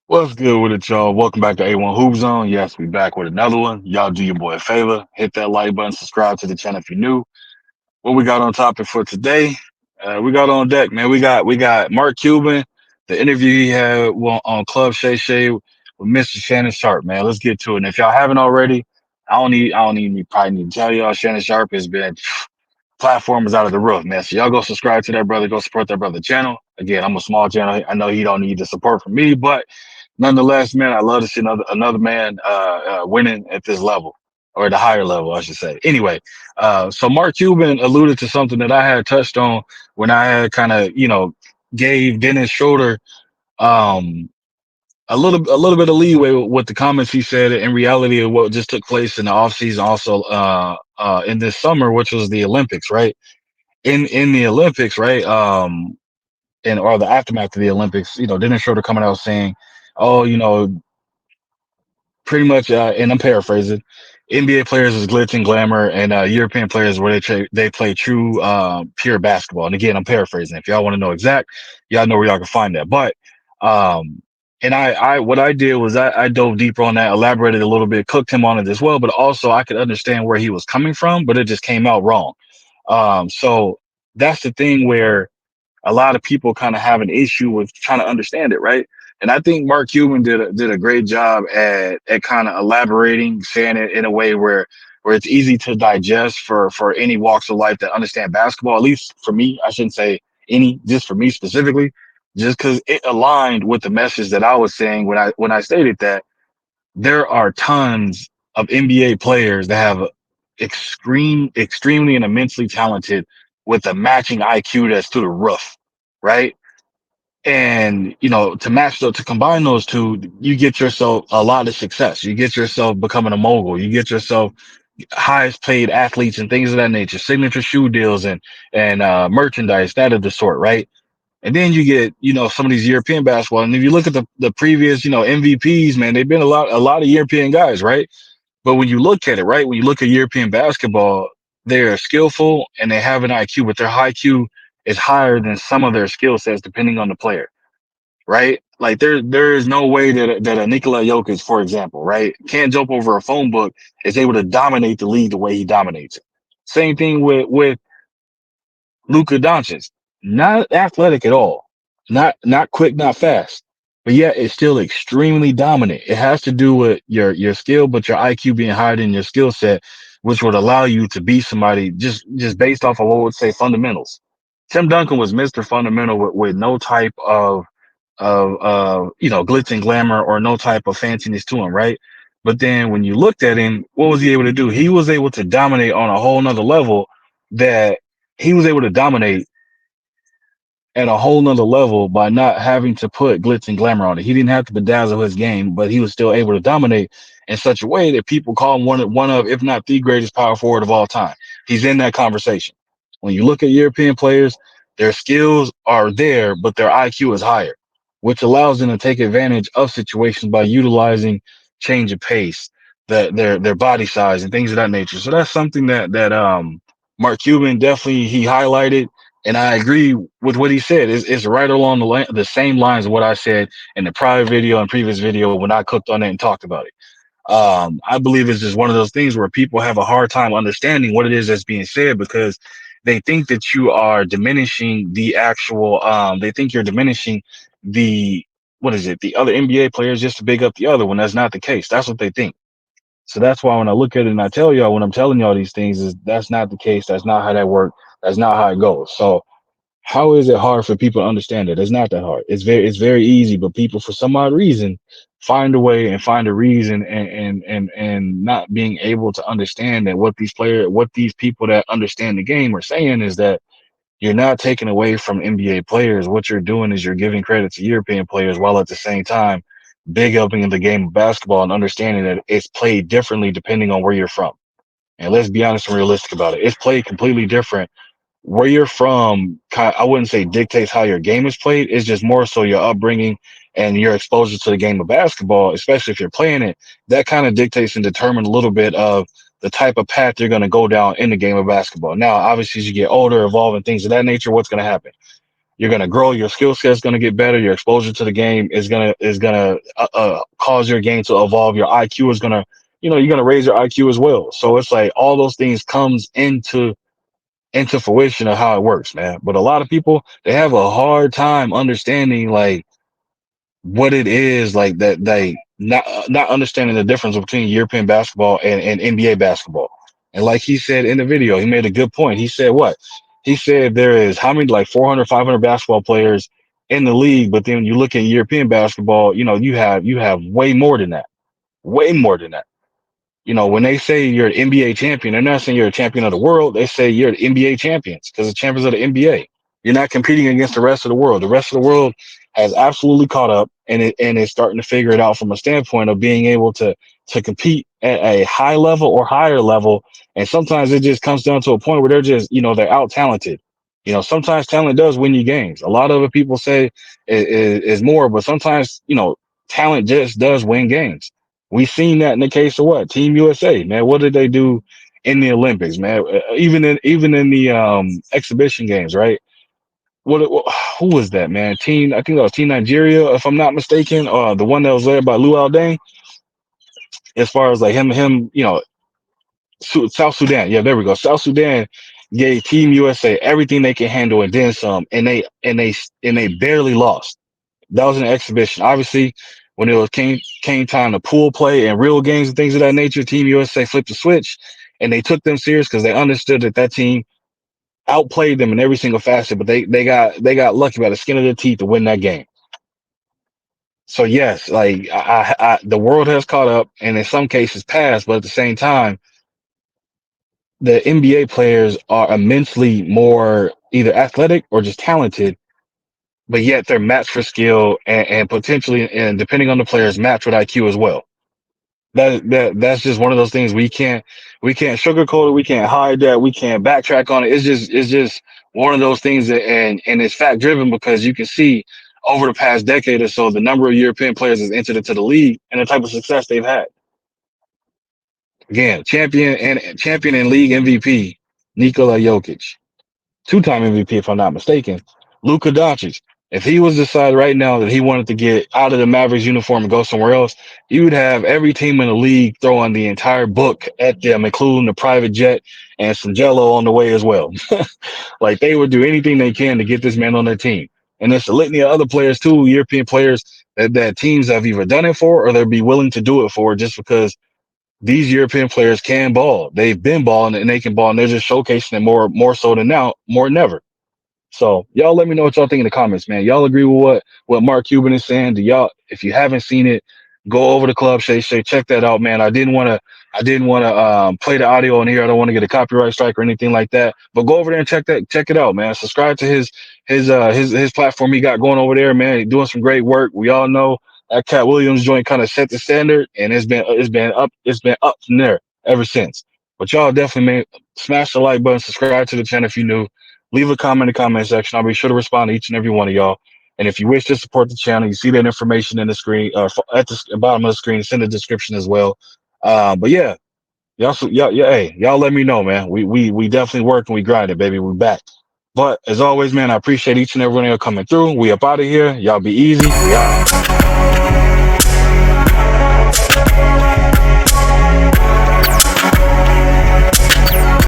What's good with it, y'all? Welcome back to A1HoopZone. Yes, we back with another one. Y'all do your boy a favor. Hit that like button, subscribe to the channel if you're new. What we got on topic for today? We got on deck, man. We got Mark Cuban, the interview he had on Club Shay Shay with Mr. Shannon Sharp, man. Let's get to it. And if y'all haven't already, I don't even probably need to tell y'all Shannon Sharp has been platform is out of the roof, man. So y'all go subscribe to that brother, go support that brother channel. Again, I'm a small channel. I know he don't need the support from me, but nonetheless, man, I love to see another man winning at this level or the higher level, I should say. Anyway, so Mark Cuban alluded to something that I had touched on when I had kind of gave Dennis Schroeder um, a little bit of leeway with the comments he said in reality of what just took place in the offseason, also in this summer, which was the Olympics, right? In the Olympics, right? And or the aftermath of the Olympics, Dennis Schroeder coming out saying, "Oh, pretty much," and I'm paraphrasing. NBA players is glitz and glamour, and European players where they play true, pure basketball. And again, I'm paraphrasing. If y'all want to know exact, y'all know where y'all can find that. But um, and I what I did was I dove deeper on that, elaborated a little bit, cooked him on it as well. But also I could understand where he was coming from, but it just came out wrong. So that's the thing where a lot of people kind of have an issue with trying to understand it, right? And I think Mark Cuban did a great job at kind of elaborating, saying it in a way where it's easy to digest for any walks of life that understand basketball. At least for me, I shouldn't say any, just for me specifically, just because it aligned with the message that I was saying when I stated that there are tons of NBA players that have extremely and immensely talented with a matching IQ that's through the roof, right? And to combine those two, you get yourself a lot of success. You get yourself becoming a mogul. You get yourself highest paid athletes and things of that nature, signature shoe deals and merchandise, that of the sort, right? And then you get, some of these European basketball. And if you look at the previous, MVPs, man, they've been a lot of European guys, right? But when you look at it, right, when you look at European basketball, they're skillful and they have an IQ, but their IQ is higher than some of their skill sets depending on the player, right? Like there is no way that a Nikola Jokic, for example, right, can't jump over a phone book, is able to dominate the league the way he dominates it. Same thing with Luka Doncic, not athletic at all, not quick, not fast, but yet it's still extremely dominant. It has to do with your skill, but your IQ being higher than your skill set, which would allow you to beat somebody just based off of what would say fundamentals. Tim Duncan was Mr. Fundamental with no type of glitz and glamour or no type of fanciness to him, right? But then when you looked at him, what was he able to do? He was able to dominate on a whole nother level that he was able to dominate at a whole nother level by not having to put glitz and glamour on it. He didn't have to bedazzle his game, but he was still able to dominate in such a way that people call him one of, if not the greatest power forward of all time. He's in that conversation. When you look at European players, their skills are there, but their IQ is higher, which allows them to take advantage of situations by utilizing change of pace, their body size and things of that nature. So that's something that Mark Cuban definitely he highlighted, and I agree with what he said. It's right along the same lines of what I said in the prior video and previous video when I cooked on it and talked about it. I believe it's just one of those things where people have a hard time understanding what it is that's being said because they think that you are diminishing the actual. They think you're diminishing the what is it? The other NBA players just to big up the other when that's not the case. That's what they think. So that's why when I look at it and I tell y'all when I'm telling y'all these things is that's not the case. That's not how that works. That's not how it goes. So how is it hard for people to understand it? It's not that hard. It's very easy, but people for some odd reason find a way and find a reason and not being able to understand that what these people that understand the game are saying is that you're not taking away from NBA players. What you're doing is you're giving credit to European players while at the same time big upping the game of basketball and understanding that it's played differently depending on where you're from. And let's be honest and realistic about it. It's played completely different where you're from. I wouldn't say dictates how your game is played. It's just more so your upbringing and your exposure to the game of basketball, especially if you're playing it. That kind of dictates and determines a little bit of the type of path you're going to go down in the game of basketball. Now, obviously, as you get older, evolve, and things of that nature, what's going to happen? You're going to grow. Your skill set is going to get better. Your exposure to the game is going to cause your game to evolve. Your IQ is going to, you're going to raise your IQ as well. So it's like all those things comes into fruition of how it works, man. But a lot of people, they have a hard time understanding like what it is like that they not understanding the difference between European basketball and NBA basketball. And like he said in the video, he made a good point. He said what? He said there is how many like 400, 500 basketball players in the league, but then you look at European basketball, you have way more than that. Way more than that. When they say you're an NBA champion, they're not saying you're a champion of the world. They say you're the NBA champions because the champions of the NBA. You're not competing against the rest of the world. The rest of the world has absolutely caught up and is starting to figure it out from a standpoint of being able to compete at a high level or higher level. And sometimes it just comes down to a point where they're just, they're out talented. Sometimes talent does win you games. A lot of it people say is more, but sometimes, talent just does win games. We seen that in the case of what Team USA, man. What did they do in the Olympics, man? Even in the exhibition games, right? Who was that, man? I think that was Team Nigeria, if I'm not mistaken. The one that was led by Lou Aldane. As far as like him, South Sudan. Yeah, there we go. South Sudan gave Team USA everything they can handle and then some, and they barely lost. That was an exhibition. Obviously, when it came time to pool play and real games and things of that nature, Team USA flipped the switch and they took them serious because they understood that team outplayed them in every single facet. But they got lucky by the skin of their teeth to win that game. So yes, like the world has caught up and in some cases passed, but at the same time, the NBA players are immensely more either athletic or just talented, but yet they're matched for skill and potentially, and depending on the players, matched with IQ as well. That's just one of those things we can't sugarcoat it, we can't hide that, we can't backtrack on it. It's just one of those things that, and it's fact driven because you can see over the past decade or so the number of European players that's entered into the league and the type of success they've had. Again, champion and league MVP Nikola Jokic, two-time MVP if I'm not mistaken. Luka Doncic. If he was decided right now that he wanted to get out of the Mavericks uniform and go somewhere else, you would have every team in the league throwing the entire book at them, including the private jet and some jello on the way as well. Like they would do anything they can to get this man on their team. And there's a litany of other players too, European players that teams have either done it for or they'll be willing to do it for just because these European players can ball. They've been balling and they can ball, and they're just showcasing it more so than now, more than ever. So y'all let me know what y'all think in the comments, man. Y'all agree with what Mark Cuban is saying? Do y'all, if you haven't seen it, go over to Club Shay, check that out, man. I didn't want to play the audio on here. I don't want to get a copyright strike or anything like that. But go over there and check it out, man. Subscribe to his platform he got going over there, man. He's doing some great work. We all know that Cat Williams joint kind of set the standard, and it's been up from there ever since. But y'all definitely, man, smash the like button, subscribe to the channel if you're new. Leave a comment in the comment section. I'll be sure to respond to each and every one of y'all. And if you wish to support the channel, you see that information in the screen, at the bottom of the screen. It's in the description as well. But yeah, y'all, hey, y'all let me know, man. We definitely work and we grind it, baby. We back. But as always, man, I appreciate each and every one of y'all coming through. We up out of here. Y'all be easy. We out.